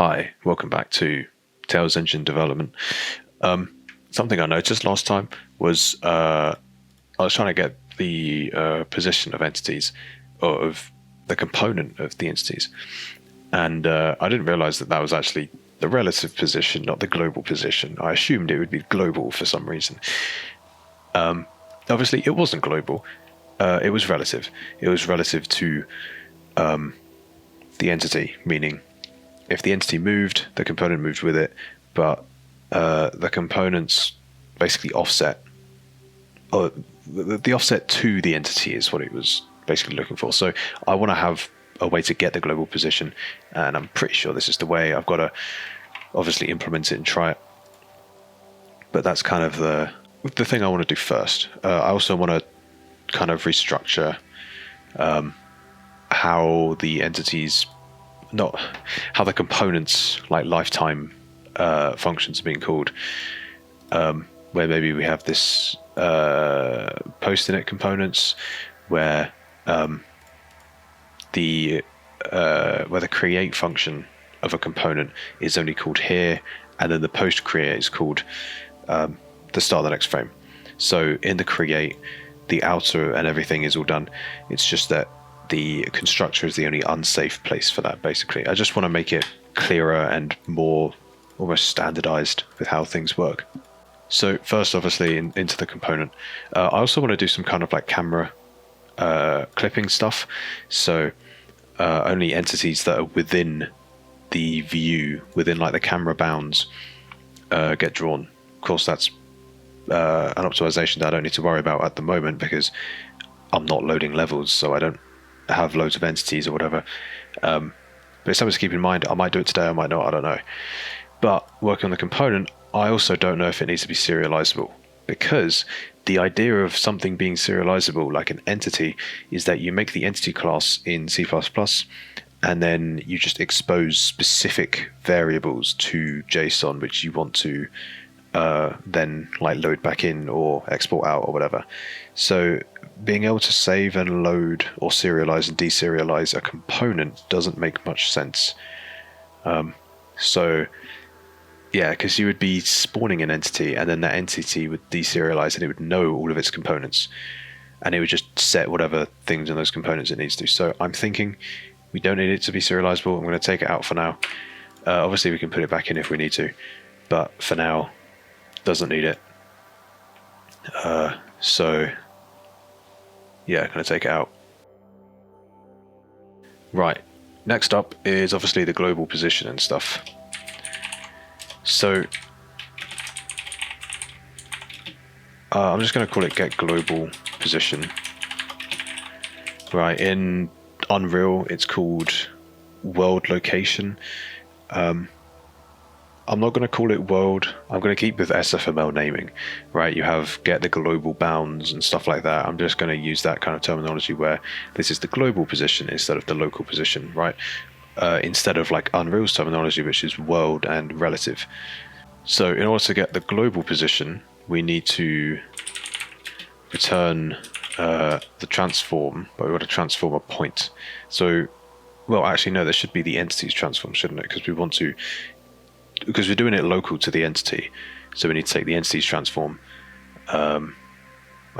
Hi, welcome back to Tails Engine Development. Something I noticed last time was I was trying to get the position of entities, or of the component of the entities, and I didn't realize that was actually the relative position, not the global position. I assumed it would be global for some reason. Obviously, it wasn't global. It was relative. It was relative to the entity, meaning if the entity moved, the component moved with it, but the components basically offset, or the offset to the entity is what it was basically looking for. So I want to have a way to get the global position, and I'm pretty sure this is the way. I've got to obviously implement it and try it, but that's kind of the thing I want to do first. I also want to kind of restructure how the entities, not how the components, like lifetime functions are being called, where maybe we have this post-init components where the create function of a component is only called here, and then the post create is called the start of the next frame. So in the create, the outer and everything is all done. It's just that the constructor is the only unsafe place for that, basically. I just want to make it clearer and more almost standardized with how things work. So first, obviously, into the component. I also want to do some kind of like camera clipping stuff. So only entities that are within the view, within like the camera bounds, get drawn. Of course, that's an optimization that I don't need to worry about at the moment because I'm not loading levels, so I don't have loads of entities or whatever. But it's something to keep in mind. I might do it today, I might not, I don't know. But working on the component, I also don't know if it needs to be serializable, because the idea of something being serializable, like an entity, is that you make the entity class in C++, and then you just expose specific variables to JSON, which you want to then like load back in or export out or whatever. So being able to save and load or serialize and deserialize a component doesn't make much sense. So yeah, because you would be spawning an entity, and then that entity would deserialize and it would know all of its components, and it would just set whatever things in those components it needs to. So I'm thinking we don't need it to be serializable. I'm going to take it out for now. Obviously we can put it back in if we need to, but for now doesn't need it. So yeah, going to take it out. Right, next up is obviously the global position and stuff. So I'm just going to call it get global position. Right, in Unreal it's called world location. I'm not going to call it world. I'm going to keep with SFML naming, right? You have get the global bounds and stuff like that. I'm just going to use that kind of terminology where this is the global position instead of the local position, right? Instead of like Unreal's terminology, which is world and relative. So in order to get the global position, we need to return the transform, but we want to transform a point. So, well, actually, no, there should be the entities transform, shouldn't it? Because we're doing it local to the entity, so we need to take the entities transform. I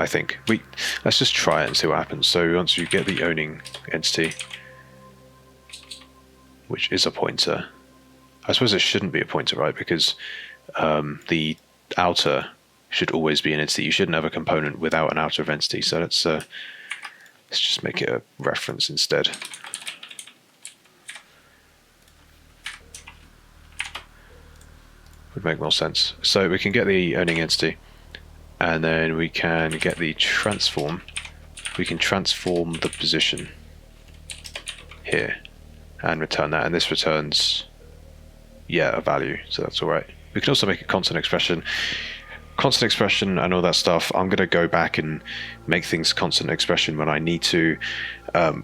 think let's just try it and see what happens. So once you get the owning entity, which is a pointer, I suppose it shouldn't be a pointer, right? Because the outer should always be an entity. You shouldn't have a component without an outer of entity. So let's just make it a reference instead. Would make more sense. So we can get the owning entity, and then we can get the transform. We can transform the position here and return that, and this returns a value, so that's all right. We can also make a constant expression and all that stuff. I'm going to go back and make things constant expression when I need to,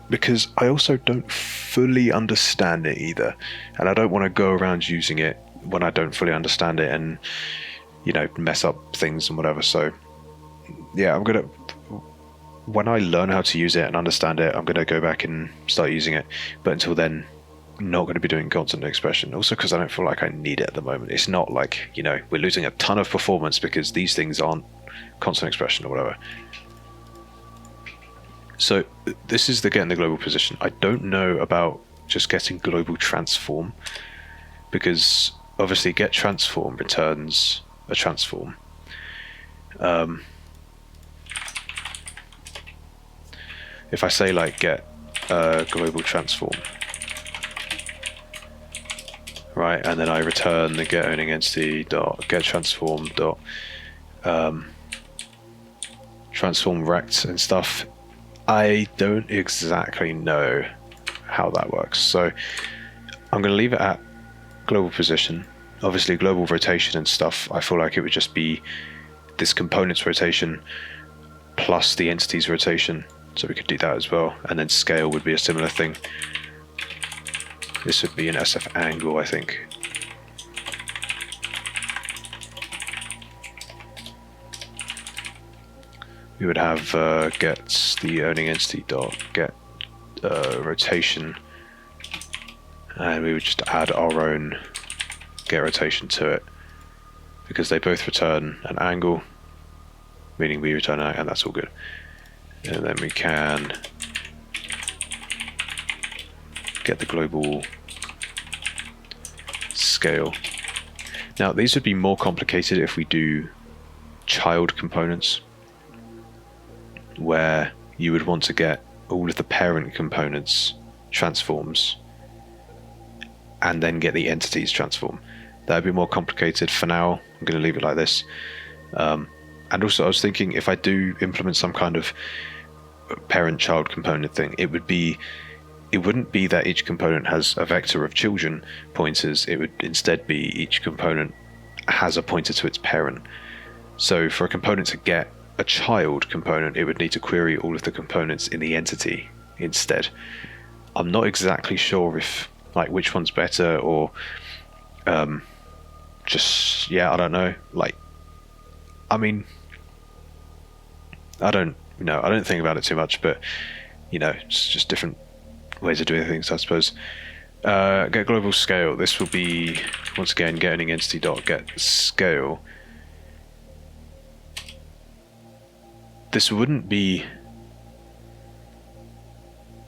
because I also don't fully understand it either, and I don't want to go around using it when I don't fully understand it and mess up things and whatever. So yeah, when I learn how to use it and understand it, I'm gonna go back and start using it, but until then not going to be doing constant expression. Also because I don't feel like I need it at the moment. It's not like, you know, we're losing a ton of performance because these things aren't constant expression or whatever. So this is the getting the global position. I don't know about just getting global transform, because obviously get transform returns a transform. If I say like get global transform, right, and then I return the get owning entity dot get transform dot transform rect and stuff, I don't exactly know how that works. So I'm going to leave it at global position. Obviously global rotation and stuff, I feel like it would just be this component's rotation plus the entity's rotation, so we could do that as well. And then scale would be a similar thing. This would be an SF angle, I think. We would have get the owning entity dot get rotation, and we would just add our own get rotation to it, because they both return an angle, meaning we return an angle, and that's all good. And then we can get the global scale. Now these would be more complicated if we do child components, where you would want to get all of the parent components transforms and then get the entities transform. That would be more complicated. For now, I'm going to leave it like this. And also I was thinking, if I do implement some kind of parent-child component thing, it wouldn't be that each component has a vector of children pointers. It would instead be each component has a pointer to its parent. So for a component to get a child component, it would need to query all of the components in the entity instead. I'm not exactly sure if like which one's better, or just, yeah, I don't know. Like, I mean, I don't think about it too much, but you know, it's just different ways of doing things, I suppose. Get global scale. This will be, once again, getting entity dot get scale. This wouldn't be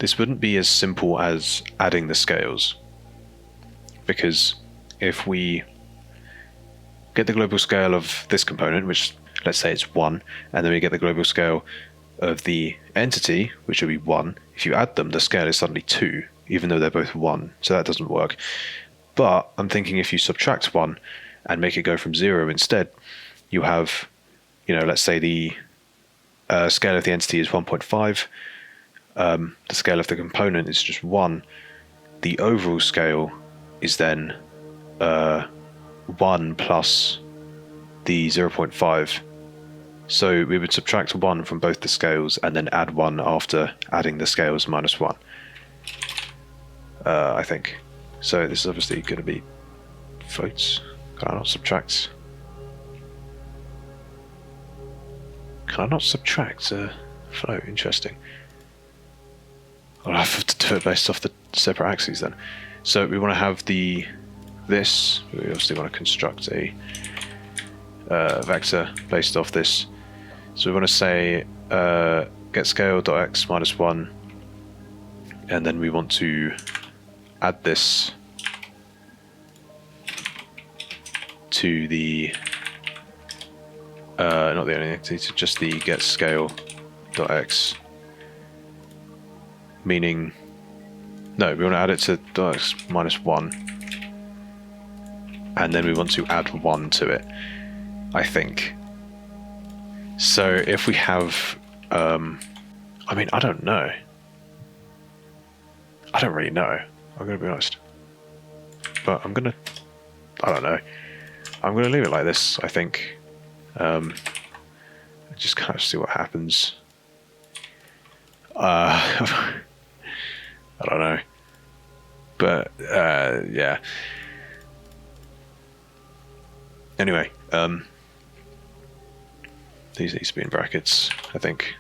as simple as adding the scales, because if we get the global scale of this component, which let's say it's 1, and then we get the global scale of the entity, which would be 1, if you add them, the scale is suddenly 2, even though they're both 1, so that doesn't work. But I'm thinking if you subtract 1 and make it go from 0 instead, you have, you know, let's say the scale of the entity is 1.5, the scale of the component is just 1, the overall scale is then 1 plus the 0.5. So we would subtract 1 from both the scales and then add 1 after adding the scales minus 1, I think. So this is obviously going to be floats. Can I not subtract? Can I not subtract a float? Interesting. I'll have to do it based off the separate axes then. So we want to have this. We obviously want to construct a vector based off this. So we want to say get scale.x minus 1, and then we want to add this to the not the only entity, to just the get scale.x, meaning no, we want to add it to .x minus 1, and then we want to add 1 to it, I think. So if we have I mean, I don't know. I don't really know, I'm going to be honest. But I don't know. I'm going to leave it like this, I think. Just kind of see what happens. I don't know. But, yeah. Anyway, these need to be in brackets, I think.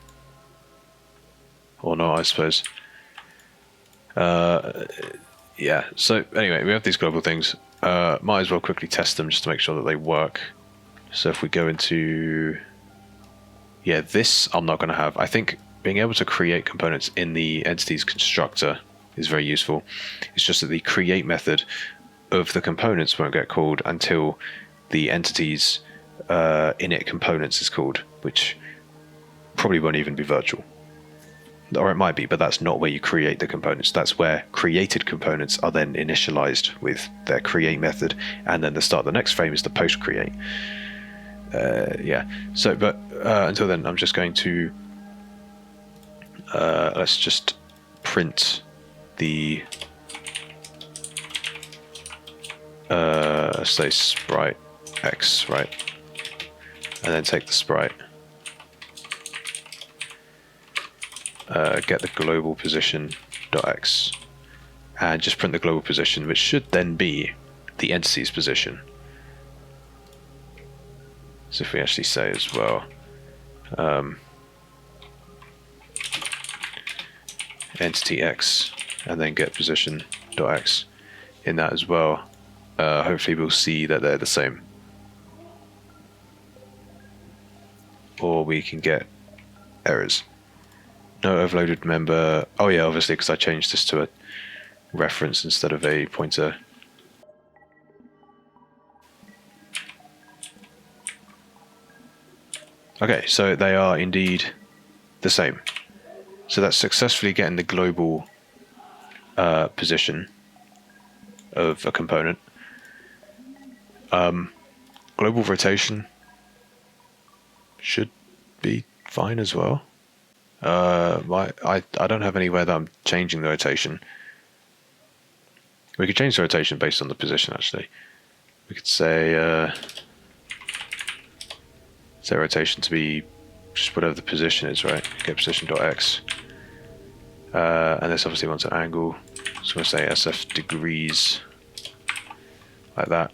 Or not, I suppose. Yeah, so anyway, we have these global things. Might as well quickly test them just to make sure that they work. So if we go into, yeah, this I'm not going to have. I think being able to create components in the entities constructor is very useful. It's just that the create method of the components won't get called until the entities init components is called, which probably won't even be virtual. Or it might be, but that's not where you create the components. That's where created components are then initialized with their create method, and then the start of the next frame is the post create. Yeah. So, but until then, I'm just going to let's just print the say sprite x, right, and then take the sprite. Get the global position .x and just print the global position, which should then be the entity's position. So if we actually say as well entity x and then get position .x in that as well, hopefully we'll see that they're the same. Or we can get errors. No overloaded member. Oh yeah, obviously because I changed this to a reference instead of a pointer. Okay, so they are indeed the same. So that's successfully getting the global position of a component. Global rotation should be fine as well. I don't have anywhere that I'm changing the rotation. We could change the rotation based on the position, actually. We could say set rotation to be just whatever the position is, right? Get position.x. And this obviously wants an angle. So we'll say SF degrees, like that.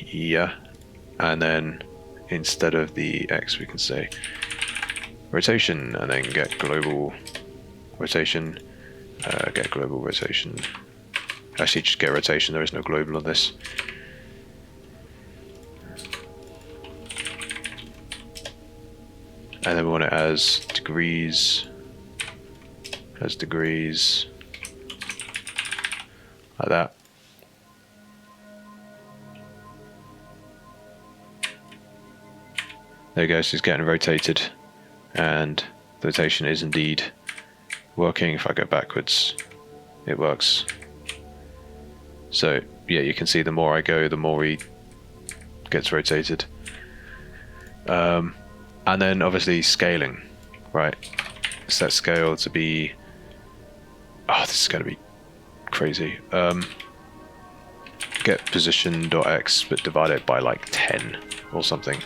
Yeah. And then instead of the x, we can say rotation, and then get global rotation. Get global rotation. Actually, just get rotation. There is no global on this. And then we want it as degrees. Like that. There you go. So it's getting rotated, and the rotation is indeed working. If I go backwards, it works. So yeah, you can see the more I go, the more he gets rotated. And then obviously scaling, right? Set scale to be, oh, this is going to be crazy. Get position.x, but divide it by like 10 or something.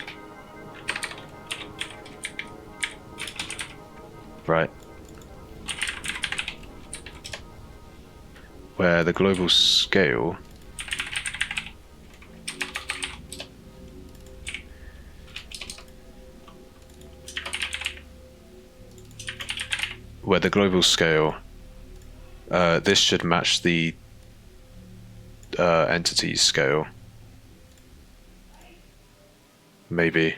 Right. Where the global scale this should match the entity scale. Maybe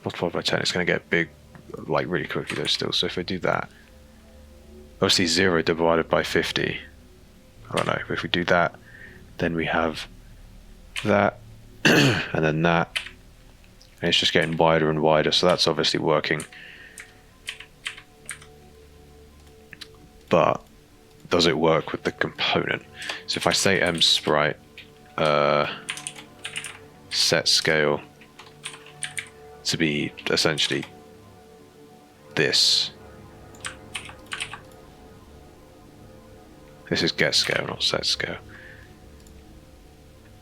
multiplied by 10, it's going to get big like really quickly though still. So if I do that, obviously 0 divided by 50, I don't know, if we do that, then we have that and then that, and it's just getting wider and wider, so that's obviously working. But does it work with the component? So if I say msprite set scale to be essentially this is get scale, not set scale,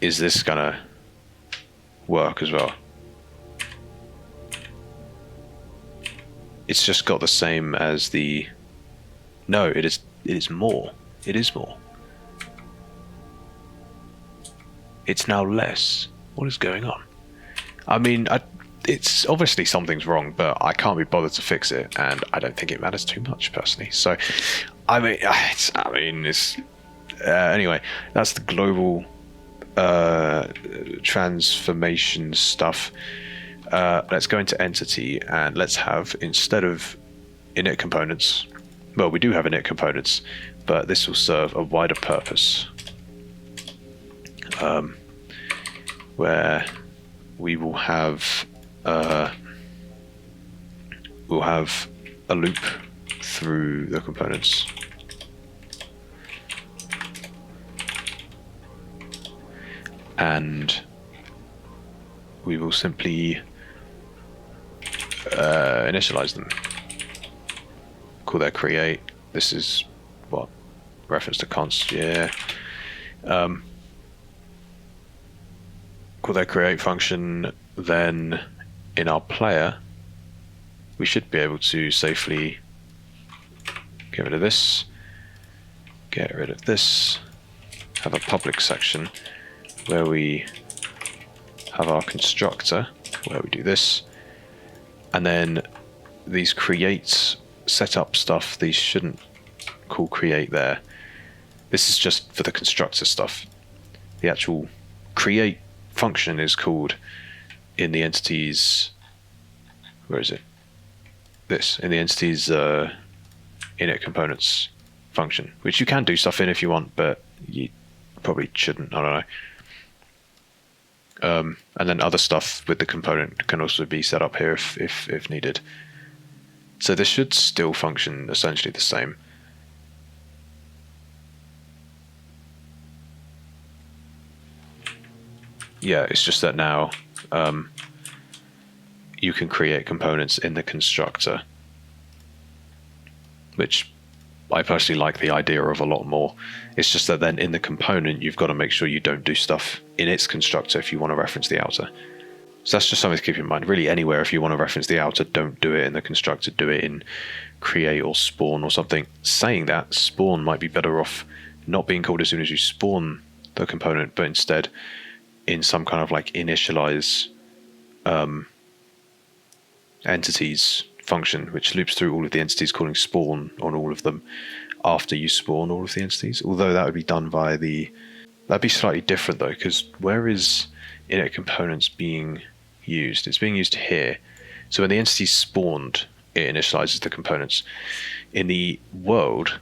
is this gonna work as well? It's just got the same as the, no, it is more. It is more. It's now less. What is going on? I mean, it's obviously something's wrong, but I can't be bothered to fix it, and I don't think it matters too much personally. So it's anyway. That's the global transformation stuff. Let's go into entity and let's have, instead of init components, well, we do have init components, but this will serve a wider purpose, where we will have we'll have a loop through the components. And we will simply initialize them. Call their create. This is what? Reference to const, yeah. Call their create function. Then in our player, we should be able to safely get rid of this, get rid of this, have a public section where we have our constructor, where we do this, and then these create setup stuff, these shouldn't call create there. This is just for the constructor stuff. The actual create function is called in the entities, where is it? This, in the entities init components function, which you can do stuff in if you want, but you probably shouldn't, I don't know. And then other stuff with the component can also be set up here if needed. So this should still function essentially the same. Yeah, it's just that now you can create components in the constructor, which I personally like the idea of a lot more. It's just that then in the component, you've got to make sure you don't do stuff in its constructor if you want to reference the outer. So that's just something to keep in mind. Really, anywhere if you want to reference the outer, don't do it in the constructor, do it in create or spawn or something. Saying that, spawn might be better off not being called as soon as you spawn the component, but instead in some kind of like initialize entities function, which loops through all of the entities, calling spawn on all of them after you spawn all of the entities. Although that would be done by that'd be slightly different though, because where is init components being used? It's being used here. So when the entity is spawned, it initializes the components. In the world,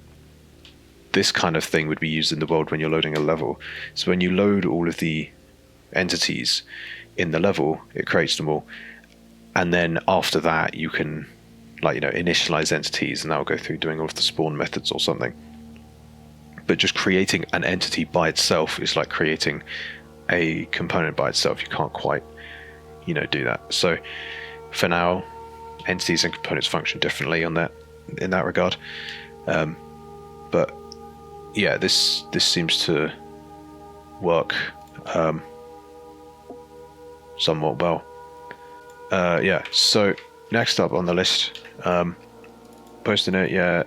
this kind of thing would be used in the world when you're loading a level. So when you load all of the entities in the level, it creates them all. And then after that, you can, like, initialize entities, and that will go through doing all of the spawn methods or something. But just creating an entity by itself is like creating a component by itself. You can't quite, do that. So for now, entities and components function differently in that regard. But yeah, this seems to work somewhat well. Yeah, so next up on the list, posting it,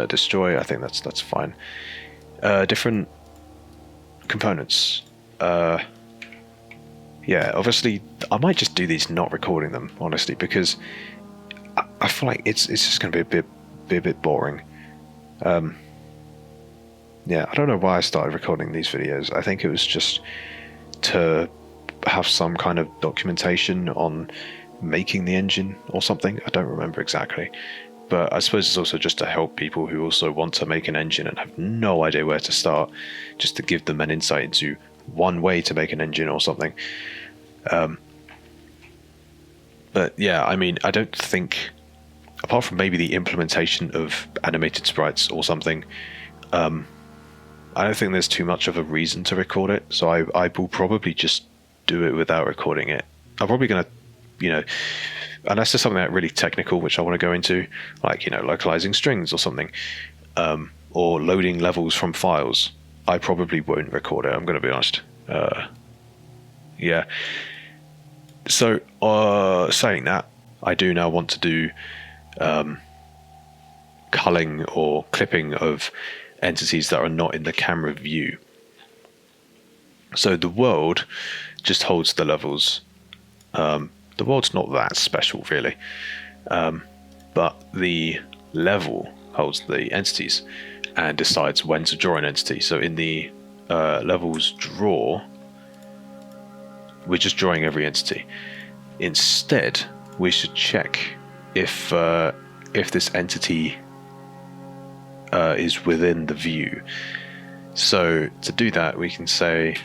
destroy, I think that's fine. Different components. Yeah, obviously, I might just do these not recording them, honestly, because I feel like it's just going to be a bit boring. Yeah, I don't know why I started recording these videos. I think it was just to have some kind of documentation on making the engine or something. I don't remember exactly, but I suppose it's also just to help people who also want to make an engine and have no idea where to start, just to give them an insight into one way to make an engine or something. But yeah, I mean, I don't think, apart from maybe the implementation of animated sprites or something, I don't think there's too much of a reason to record it, so I will probably just do it without recording it. I'm probably going to, unless there's something really technical which I want to go into, like, localizing strings or something, or loading levels from files, I probably won't record it, I'm going to be honest. Yeah. So, saying that, I do now want to do culling or clipping of entities that are not in the camera view. So the world just holds the levels. The world's not that special, really, but the level holds the entities. and decides when to draw an entity. So in the levels draw, we're just drawing every entity. Instead, we should check if this entity is within the view. So to do that, we can say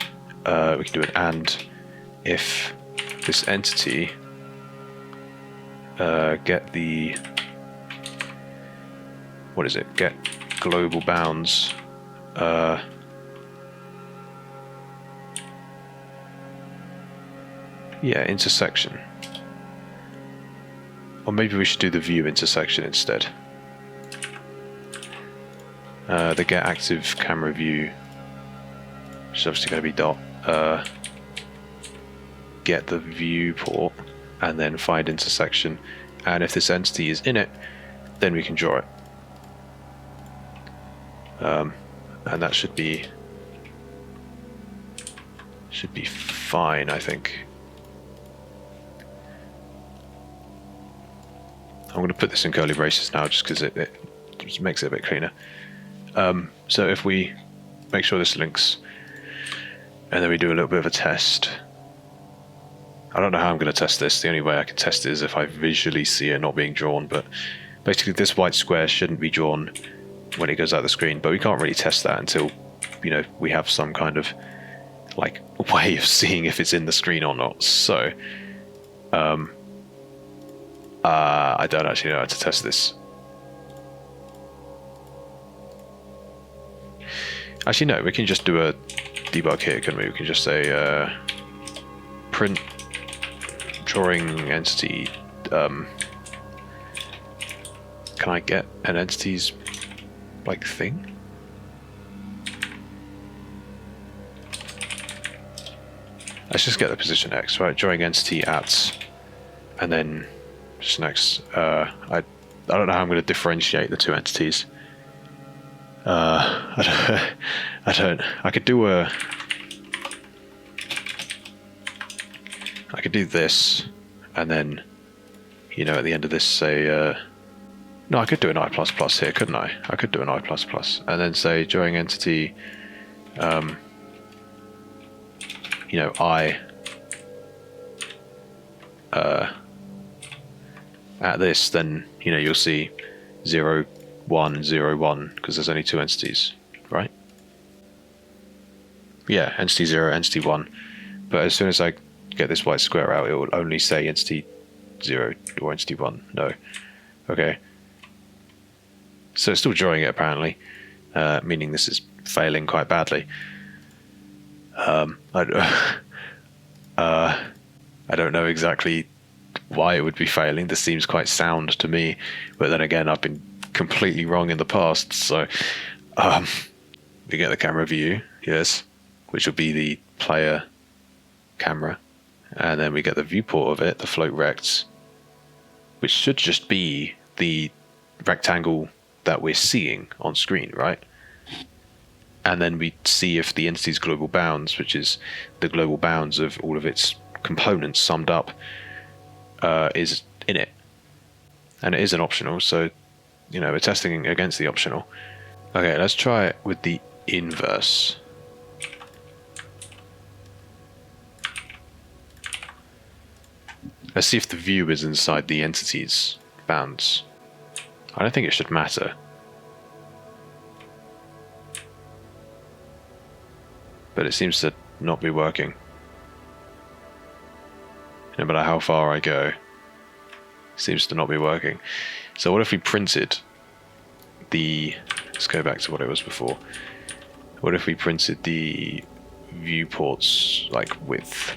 we can do an and if this entity get the get global bounds intersection. Or maybe we should do the view intersection instead. The get active camera view, which is obviously going to be dot, get the viewport, and then find intersection. And if this entity is in it, then we can draw it. And that should be fine, I think. I'm going to put this in curly braces now just because it just makes it a bit cleaner. So if we make sure this links, and then we do a little bit of a test. I don't know how I'm going to test this. The only way I can test it is if I visually see it not being drawn, but basically this white square shouldn't be drawn when it goes out the screen, but we can't really test that until, you know, we have some kind of like way of seeing if it's in the screen or not. So I don't actually know how to test this. Actually, no, we can just do a debug here, couldn't we? We can just say print drawing entity. Can I get an entity's like thing? Let's just get the position X, right? Drawing entity at, and then just next. I don't know how I'm going to differentiate the two entities. I don't. I could do this, and then, you know, at the end of this say. No, I could do an I++ here, couldn't I? I could do an I++, and then say drawing entity. You know, I. At this, then, you know, you'll see 0, 1, 0, 1, because there's only two entities, right? Yeah, entity 0, entity 1. But as soon as I get this white square out, it will only say entity 0 or entity 1. No. Okay. So it's still drawing it, apparently, meaning this is failing quite badly. I don't know exactly why it would be failing. This seems quite sound to me, but then again, I've been completely wrong in the past. So we get the camera view, yes, which will be the player camera, and then we get the viewport of it, the float rect, which should just be the rectangle that we're seeing on screen, right? And then we see if the entity's global bounds, which is the global bounds of all of its components summed up, is in it. And it is an optional, so, you know, we're testing against the optional. Okay, let's try it with the inverse. Let's see if the view is inside the entity's bounds. I don't think it should matter. But it seems to not be working. No matter how far I go, it seems to not be working. So what if we printed the... Let's go back to what it was before. What if we printed the viewports, like, width?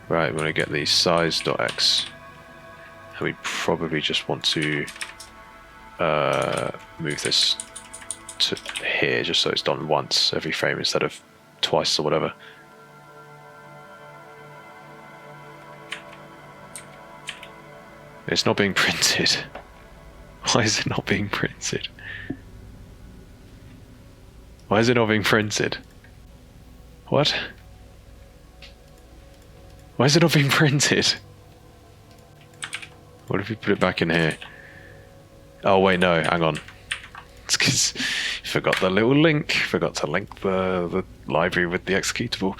Right, we're going to get the size.x, and we probably just want to move this to here, just so it's done once every frame instead of twice or whatever. It's not being printed. Why is it not being printed? Why is it not being printed? What? Why is it not being printed? What if we put it back in here? Oh wait, no, hang on. It's because you forgot the little link. Forgot to link the library with the executable.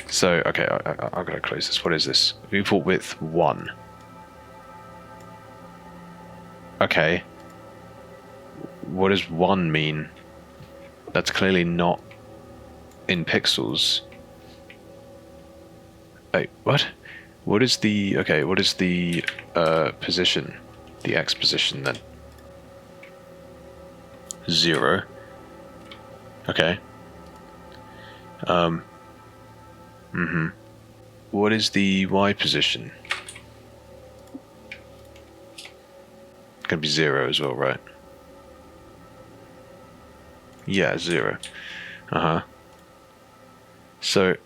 So, okay, I'm going to close this. What is this? Viewport width 1. Okay. What does 1 mean? That's clearly not in pixels. Wait, what? What is the... Okay, what is the position? The X position then? 0. Okay. What is the Y position? It's gonna be 0 as well, right? Yeah, 0. So,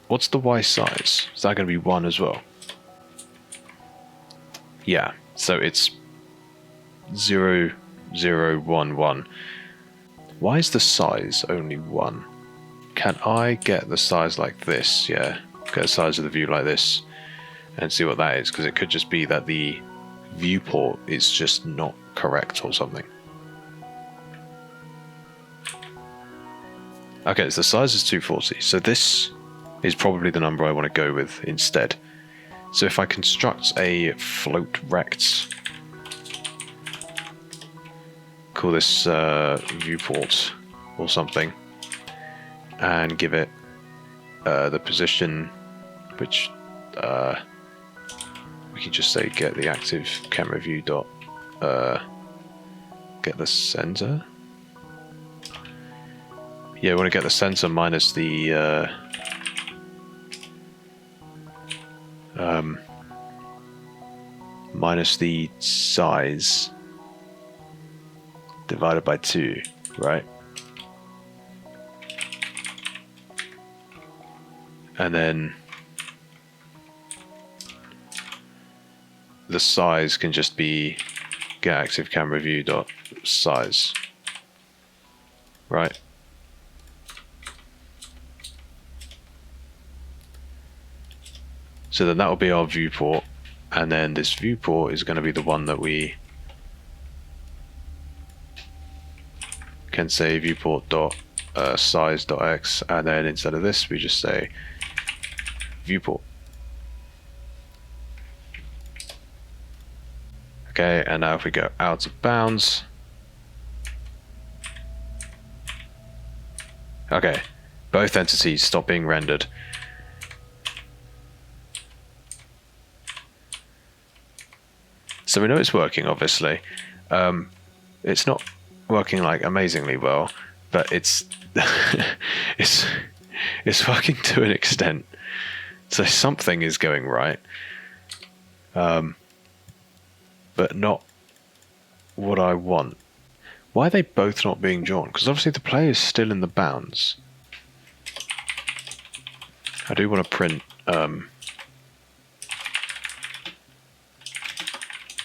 what's the Y size? Is that gonna be 1 as well? Yeah, so it's 0, 0, 1, 1. Why is the size only 1? Can I get the size like this? Yeah, get the size of the view like this and see what that is, because it could just be that the viewport is just not correct or something. Okay, so the size is 240, so this is probably the number I want to go with instead. So if I construct a float rect, call this viewport or something, and give it the position, which we can just say get the active camera view dot get the center. Yeah, we want to get the center minus the minus the size divided by 2, right? And then the size can just be get active camera view dot size, right? So then that will be our viewport, and then this viewport is going to be the one that we can say viewport dot size dot x, and then instead of this we just say viewport. Okay, and now if we go out of bounds, okay, both entities stop being rendered. So we know it's working, obviously. It's not working like amazingly well, but it's it's working to an extent. So something is going right, but not what I want. Why are they both not being drawn? Because obviously the player is still in the bounds. I do want to print the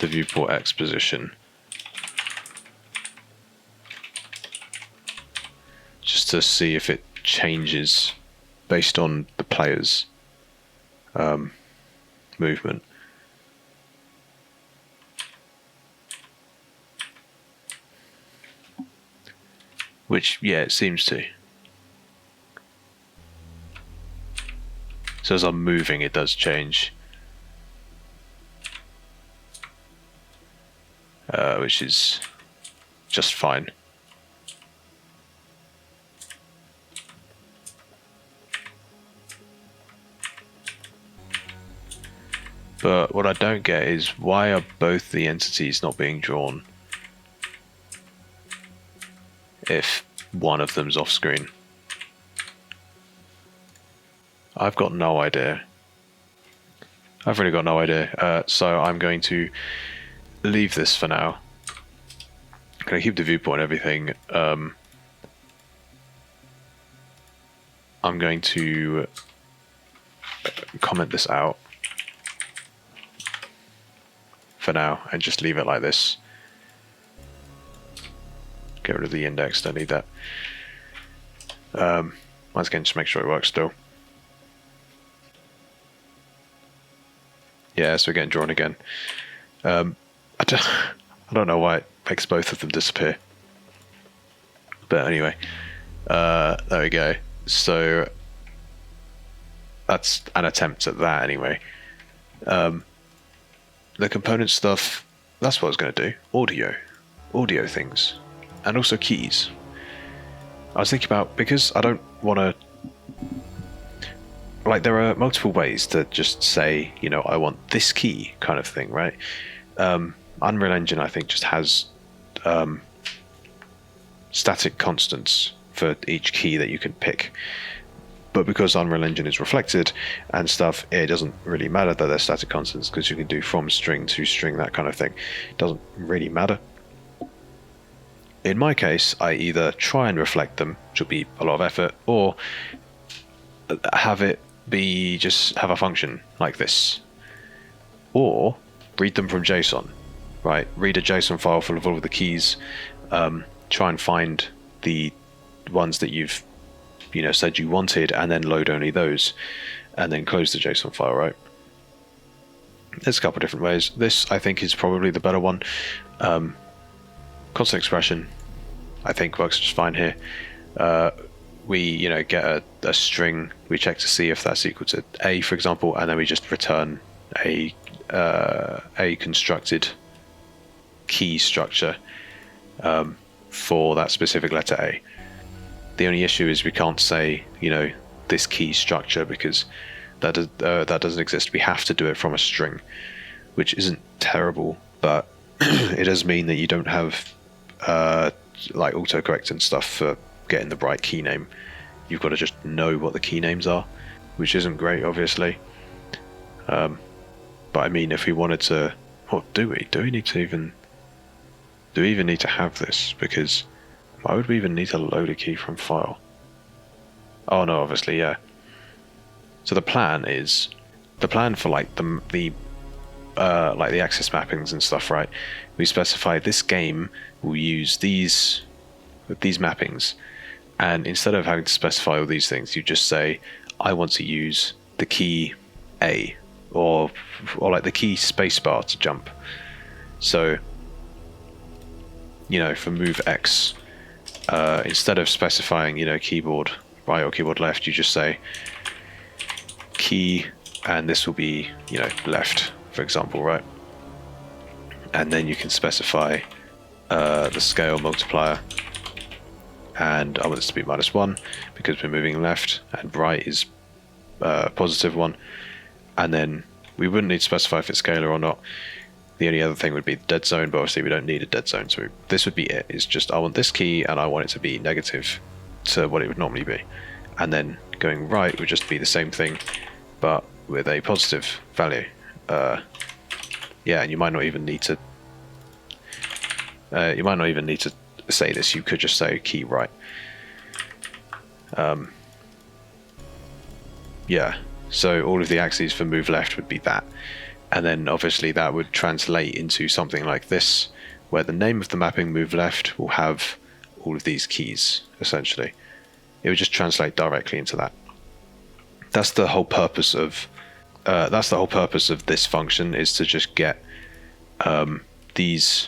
viewport X position, just to see if it changes based on the player's movement. Which, yeah, it seems to. So as I'm moving, it does change. Which is just fine. But what I don't get is why are both the entities not being drawn if one of them's off screen? I've got no idea. I've really got no idea. So I'm going to leave this for now. I'm going to keep the viewport and everything. I'm going to comment this out for now and just leave it like this. Get rid of the index, don't need that. Once again, just make sure it works still. Yeah, so we're getting drawn again. I don't know why it makes both of them disappear. But anyway, there we go. So that's an attempt at that anyway. The component stuff, that's what I was going to do. Audio things, and also keys. I was thinking about, because I don't want to, like, there are multiple ways to just say, you know, I want this key kind of thing, right? Unreal Engine, I think, just has static constants for each key that you can pick. But because Unreal Engine is reflected and stuff, it doesn't really matter that they're static constants, because you can do from string to string, that kind of thing. It doesn't really matter. In my case, I either try and reflect them, which will be a lot of effort, or have it be just have a function like this, or read them from JSON, right? Read a JSON file full of all of the keys, try and find the ones that you've said you wanted, and then load only those, and then close the JSON file, right? There's a couple of different ways. This, I think, is probably the better one. Constant expression, I think, works just fine here. We get a string, we check to see if that's equal to a, for example, and then we just return a constructed key structure for that specific letter A. The only issue is we can't say, this key structure, because that doesn't exist. We have to do it from a string, which isn't terrible, but it does mean that you don't have like autocorrect and stuff for getting the right key name. You've got to just know what the key names are, which isn't great, obviously. But I mean, if we wanted to, what do we need to even? Do we even need to have this? Because why would we even need to load a key from file? Oh no, obviously, yeah. So the plan for like the access mappings and stuff, right? We specify this game will use these mappings, and instead of having to specify all these things, you just say, I want to use the key A, or like the key spacebar to jump. So, for move X, instead of specifying, keyboard right or keyboard left, you just say key, and this will be, left, for example, right? And then you can specify the scale multiplier, and I want this to be -1 because we're moving left, and right is +1. And then we wouldn't need to specify if it's scalar or not. The only other thing would be the dead zone, but obviously we don't need a dead zone, so this would be it. It's just, I want this key and I want it to be negative to what it would normally be. And then going right would just be the same thing, but with a positive value. Yeah, and you might not even need to say this. You could just say key right. Yeah, so all of the axes for move left would be that. And then obviously that would translate into something like this, where the name of the mapping move left will have all of these keys, essentially. It would just translate directly into that. That's the whole purpose of this function, is to just get these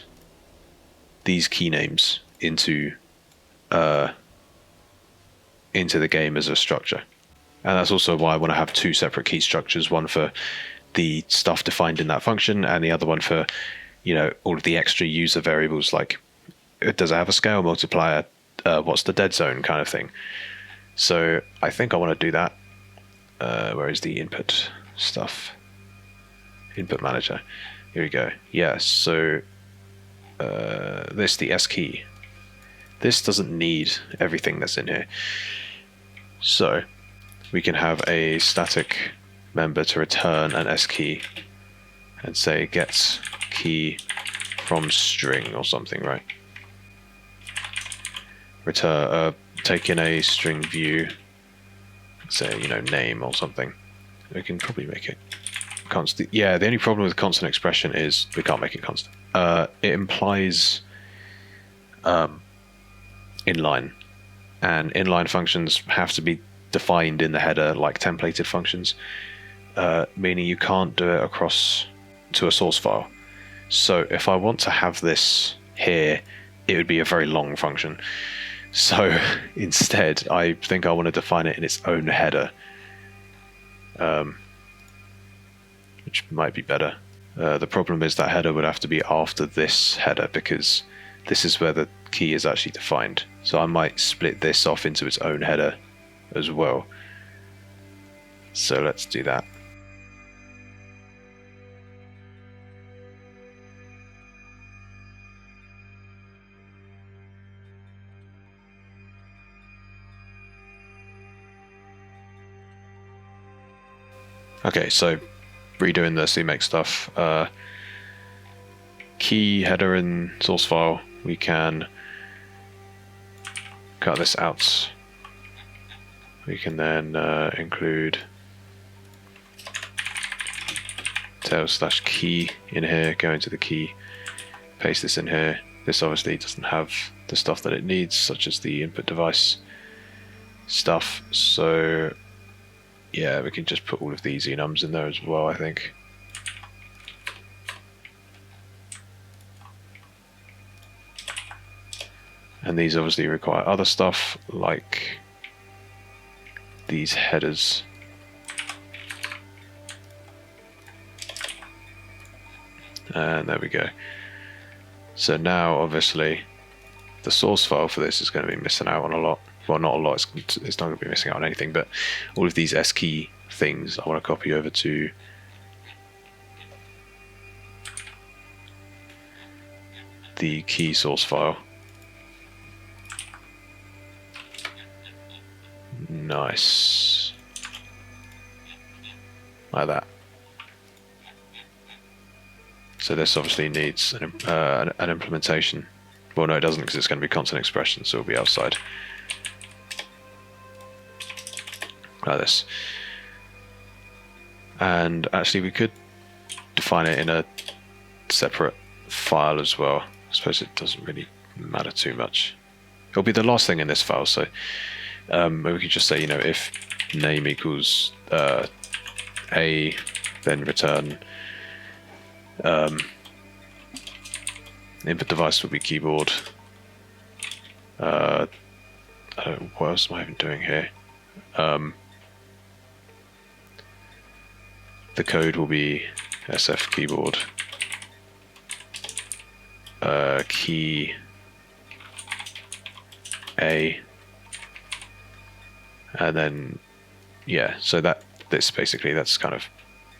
key names into the game as a structure. And that's also why I want to have two separate key structures, one for the stuff defined in that function, and the other one for, all of the extra user variables, like, does it have a scale multiplier? What's the dead zone kind of thing? So I think I want to do that. Where is the input stuff? Input manager. Here we go. Yeah, so the S key. This doesn't need everything that's in here. So we can have a static member to return an S key and say get key from string or something, right? Return, take in a string view, say, name or something. We can probably make it constant. Yeah, the only problem with constant expression is we can't make it constant. It implies inline, and inline functions have to be defined in the header like templated functions, meaning you can't do it across to a source file. So if I want to have this here, it would be a very long function. So instead, I think I want to define it in its own header, which might be better. The problem is that header would have to be after this header, because this is where the key is actually defined. So I might split this off into its own header as well. So let's do that. Okay, so redoing the CMake stuff. Key header in source file, we can cut this out. We can then include tail/key in here, go into the key, paste this in here. This obviously doesn't have the stuff that it needs, such as the input device stuff. So yeah, we can just put all of these enums in there as well, I think. And these obviously require other stuff, like these headers. And there we go. So now, obviously, the source file for this is going to be missing out on a lot. Well, not a lot, it's not going to be missing out on anything, but all of these skey things I want to copy over to the key source file. Nice. Like that. So this obviously needs an implementation. Well, no, it doesn't, because it's going to be constant expression, so it'll be outside. Like this. And actually we could define it in a separate file as well. I suppose it doesn't really matter too much. It'll be the last thing in this file, so we could just say, you know, if name equals a, then return input device will be keyboard. What else am I even doing here? The code will be SF keyboard, key A, and then yeah. So that's kind of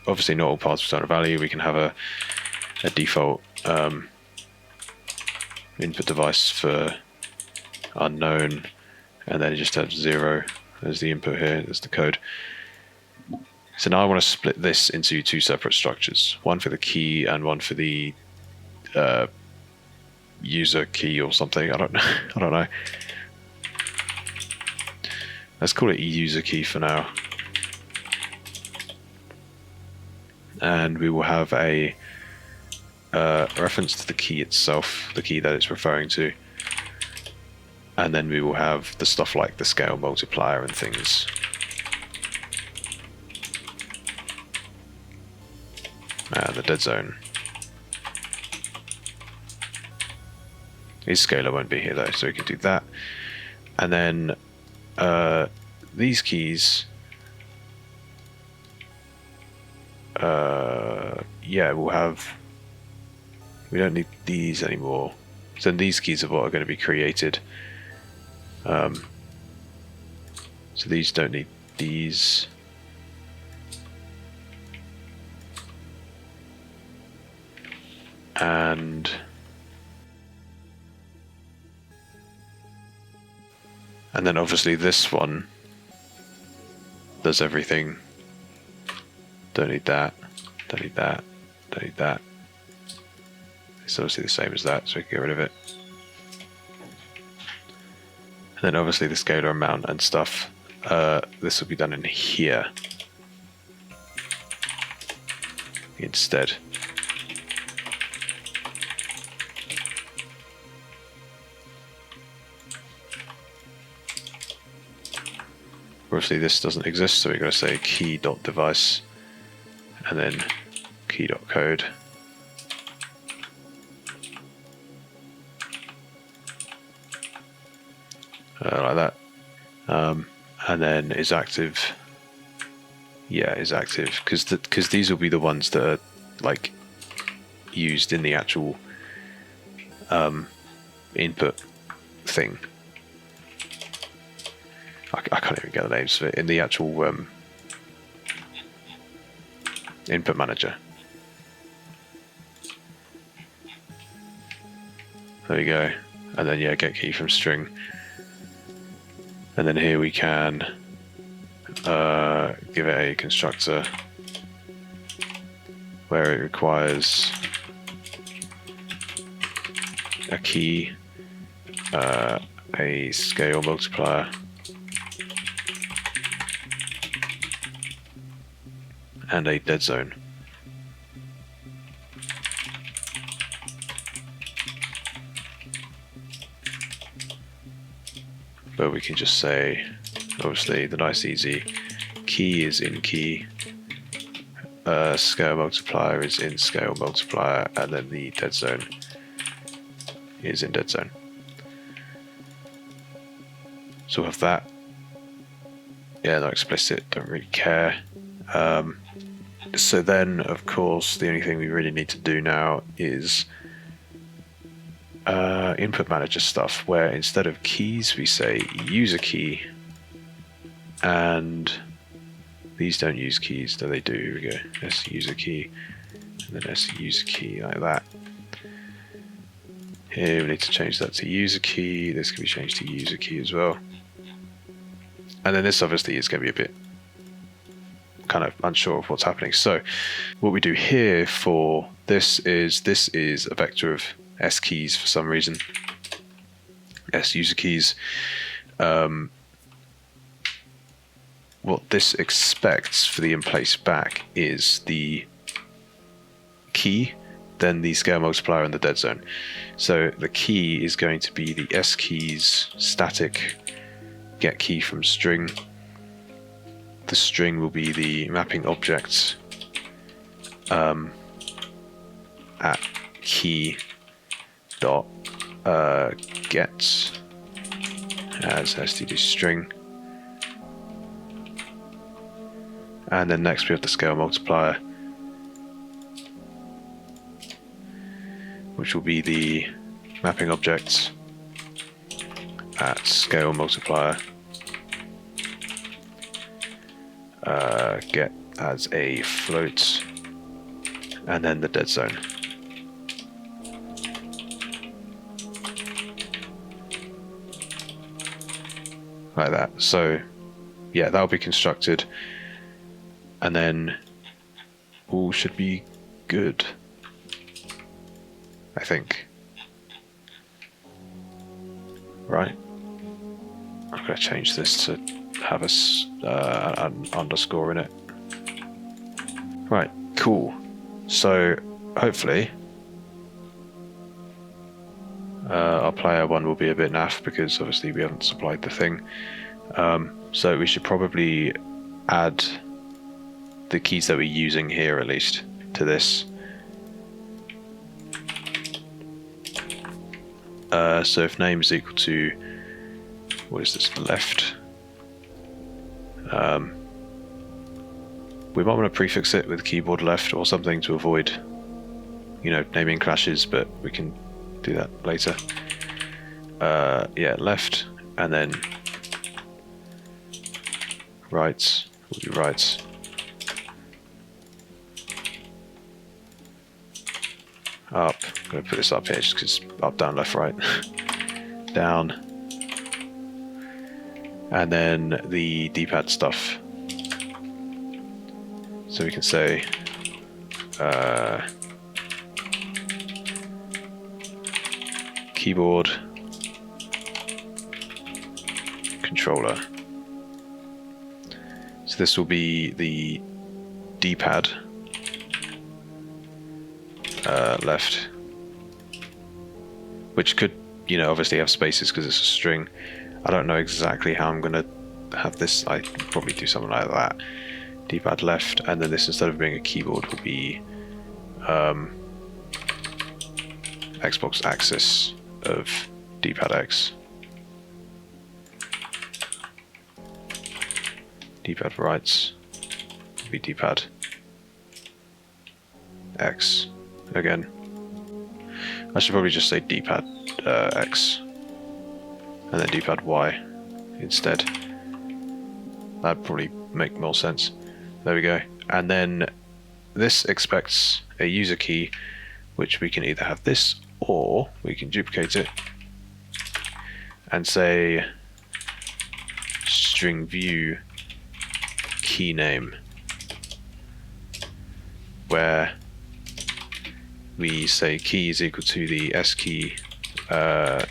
obviously not all paths return a value. We can have a default input device for unknown, and then it just has 0 as the input here. There's the code. So now I want to split this into two separate structures, one for the key and one for the user key or something. I don't know. Let's call it user key for now. And we will have a reference to the key itself, the key that it's referring to. And then we will have the stuff like the scale multiplier and things. And the dead zone. His scalar won't be here though, so we can do that. And then these keys, yeah, we don't need these anymore. So these keys are what are going to be created. So these don't need these. And then obviously this one does everything. Don't need that, don't need that, don't need that. It's obviously the same as that, so we can get rid of it. And then obviously the scalar amount and stuff, this will be done in here instead. Obviously this doesn't exist, so we're going to say key.device and then key.code. Like that. And then is active. Yeah, is active, because these will be the ones that are like used in the actual input thing. I can't even get the names for it in the actual input manager. There we go. And then yeah, get key from string. And then here we can give it a constructor where it requires a key, a scale multiplier, and a dead zone. But we can just say, obviously, the nice easy key is in key, scale multiplier is in scale multiplier, and then the dead zone is in dead zone. So we'll have that. Yeah, not explicit, don't really care. So then, of course, the only thing we really need to do now is input manager stuff, where instead of keys we say user key, and these don't use keys, though they do. Here we go, s user key, and then s user key, like that. Here we need to change that to user key. This can be changed to user key as well. And then this obviously is going to be a bit kind of unsure of what's happening. So what we do here for this is a vector of s keys for some reason, s user keys. What this expects for the in place back is the key, then the scale multiplier, and the dead zone. So the key is going to be the s keys static get key from string. The string will be the mapping object at key dot get as std string, and then next we have the scale multiplier, which will be the mapping object at scale multiplier get as a float, and then the dead zone. Like that. So yeah, that'll be constructed, and then all should be good, I think. Right, I'm going to change this to have an underscore in it. Right, cool. So hopefully our player one will be a bit naff, because obviously we haven't supplied the thing. So we should probably add the keys that we're using here, at least, to this. So if name is equal to, what is this, left, we might want to prefix it with keyboard left or something to avoid, you know, naming clashes, but we can do that later. Yeah, left, and then right will be right. Up, I'm going to put this up here just because up, down, left, right. Down. And then the D-pad stuff. So we can say keyboard controller. So this will be the D-pad left, which could, you know, obviously have spaces because it's a string. I don't know exactly how I'm going to have this, I probably do something like that. D-pad left, and then this, instead of being a keyboard, will be Xbox axis of D-pad X. D-pad rights will be D-pad X again. I should probably just say D-pad X and then D-pad Y instead. That'd probably make more sense. There we go. And then this expects a user key, which we can either have this or we can duplicate it and say string view key name, where we say key is equal to the skey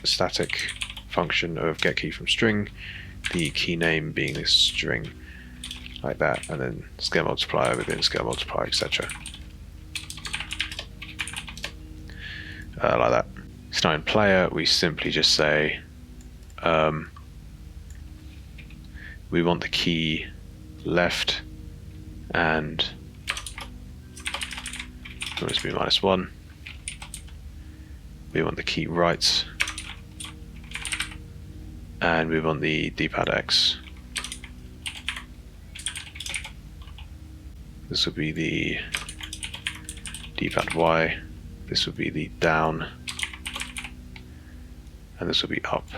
static function of get key from string, the key name being this string, like that, and then scale multiplier within scale multiplier, etc. Like that. So now in player, we simply just say we want the key left, and it must be -1. We want the key right, and we want the D-pad X. This will be the D-pad Y. This will be the down, and this will be up,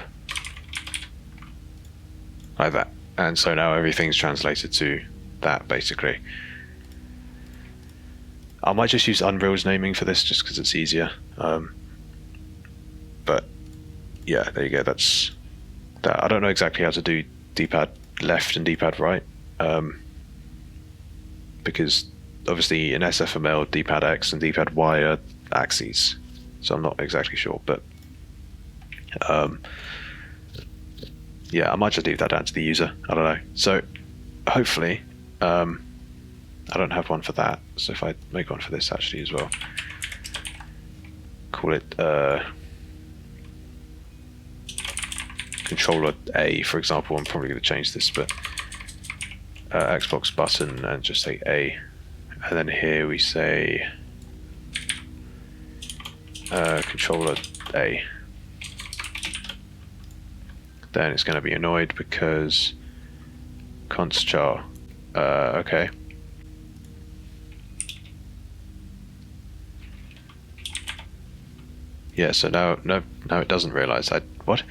like that. And so now everything's translated to that, basically. I might just use Unreal's naming for this just because it's easier. But yeah, there you go. That's that. I don't know exactly how to do D-pad left and D-pad right, because obviously in SFML, D-pad X and D-pad Y are axes, so I'm not exactly sure. But yeah, I might just leave that down to the user. I don't know. So hopefully, I don't have one for that. So if I make one for this actually as well, call it controller A, for example. I'm probably going to change this, but Xbox button, and just say A, and then here we say controller A. Then it's going to be annoyed because const char. Okay. Yeah, so now it doesn't realize what?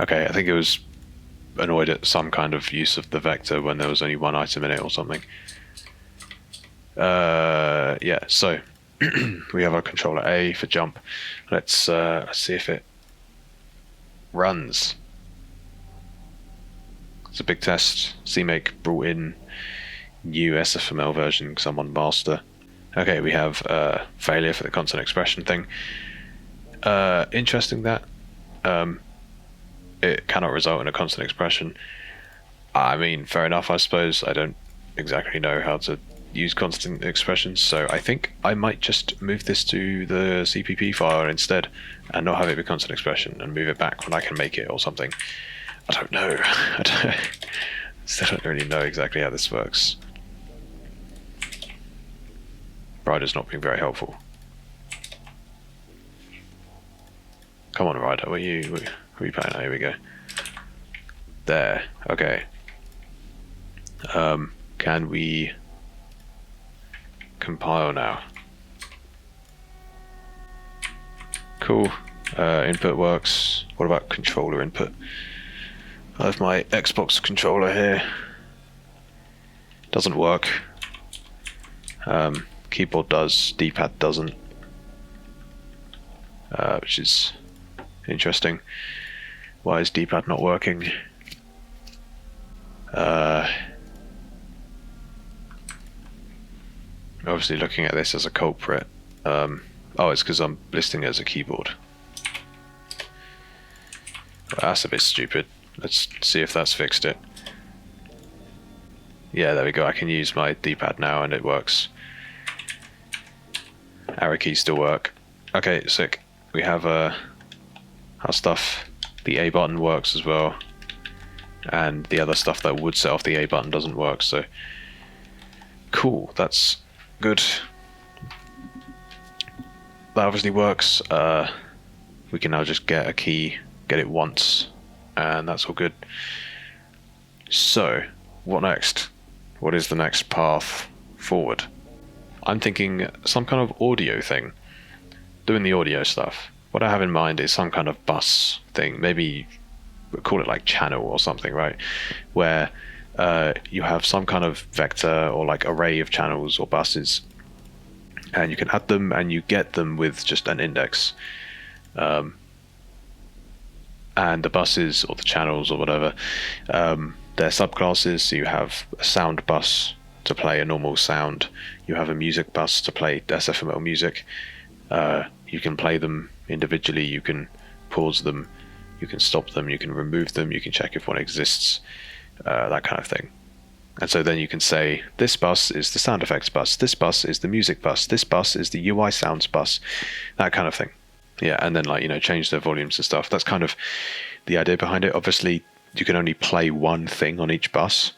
Okay, I think it was annoyed at some kind of use of the vector when there was only one item in it or something. Yeah, so we have our controller A for jump. Let's see if it runs. It's a big test. CMake brought in new SFML version because I'm on master. Okay, we have failure for the constant expression thing. Interesting that it cannot result in a constant expression. I mean, fair enough, I suppose. I don't exactly know how to use constant expressions, so I think I might just move this to the CPP file instead and not have it be constant expression and move it back when I can make it or something. I don't know. Still don't really know exactly how this works. Ryder's not being very helpful. Come on, Ryder, where are you playing? Oh, here we go. There, okay. Can we compile now? Cool. Input works. What about controller input? I have my Xbox controller here. Doesn't work. Keyboard does, D-pad doesn't, which is interesting. Why is D-pad not working? Obviously looking at this as a culprit. Oh, it's because I'm listing it as a keyboard. Well, that's a bit stupid. Let's see if that's fixed it. Yeah, there we go. I can use my D-pad now and it works. Arrow keys still work. Okay, sick. we have our stuff. The A button works as well, and the other stuff that would set off the A button doesn't work. So cool, that's good. That obviously works. We can now just get a key, get it once, and that's all good. So what next? What is the next path forward? I'm thinking some kind of audio thing, doing the audio stuff. What I have in mind is some kind of bus thing, maybe we'll call it like channel or something, right? Where you have some kind of vector or like array of channels or buses, and you can add them and you get them with just an index. And the buses or the channels or whatever, they're subclasses. So you have a sound bus to play a normal sound. You have a music bus to play SFML music. You can play them individually. You can pause them. You can stop them. You can remove them. You can check if one exists. That kind of thing. And so then you can say, this bus is the sound effects bus. This bus is the music bus. This bus is the UI sounds bus. That kind of thing. Yeah, and then like, change their volumes and stuff. That's kind of the idea behind it. Obviously, you can only play one thing on each bus.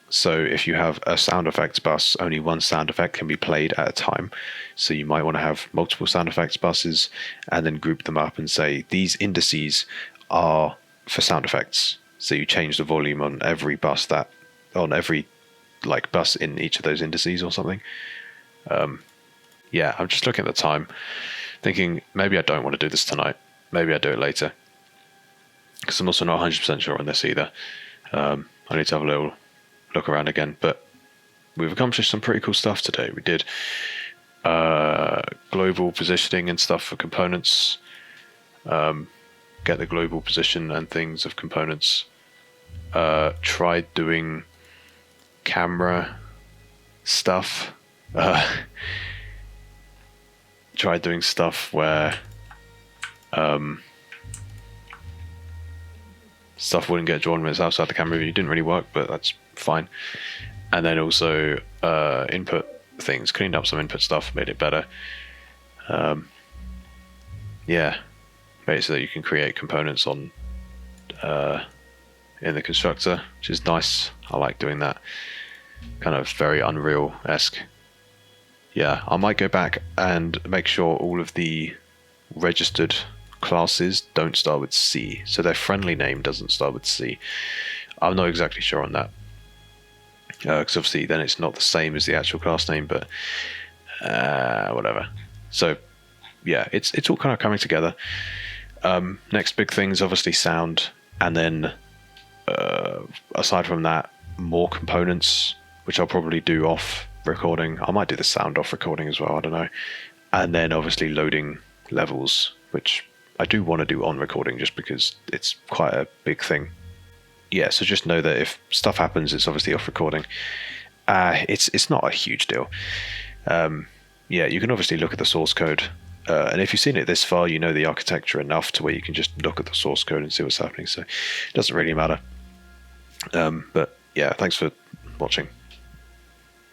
So if you have a sound effects bus, only one sound effect can be played at a time. So you might want to have multiple sound effects buses and then group them up and say, these indices are for sound effects. So you change the volume on every bus on every like bus in each of those indices or something. Yeah, I'm just looking at the time, thinking maybe I don't want to do this tonight. Maybe I do it later, because I'm also not 100% sure on this either. I need to have a little look around again, but we've accomplished some pretty cool stuff today. We did global positioning and stuff for components, get the global position and things of components, tried doing camera stuff, tried doing stuff where stuff wouldn't get drawn when it's outside the camera view. It didn't really work, but that's fine. And then also input things, cleaned up some input stuff, made it better. Yeah, made it so that you can create components on in the constructor, which is nice. I like doing that, kind of very Unreal-esque. Yeah, I might go back and make sure all of the registered classes don't start with C, so their friendly name doesn't start with C. I'm not exactly sure on that, because obviously then it's not the same as the actual class name, but whatever. So yeah, it's all kind of coming together. Next big thing is obviously sound, and then aside from that, more components, which I'll probably do off recording. I might do the sound off recording as well, I don't know. And then obviously loading levels, which I do want to do on recording just because it's quite a big thing. Yeah, so just know that if stuff happens, it's obviously off recording. It's not a huge deal. Yeah, you can obviously look at the source code, and if you've seen it this far, you know the architecture enough to where you can just look at the source code and see what's happening, so it doesn't really matter. But yeah, thanks for watching.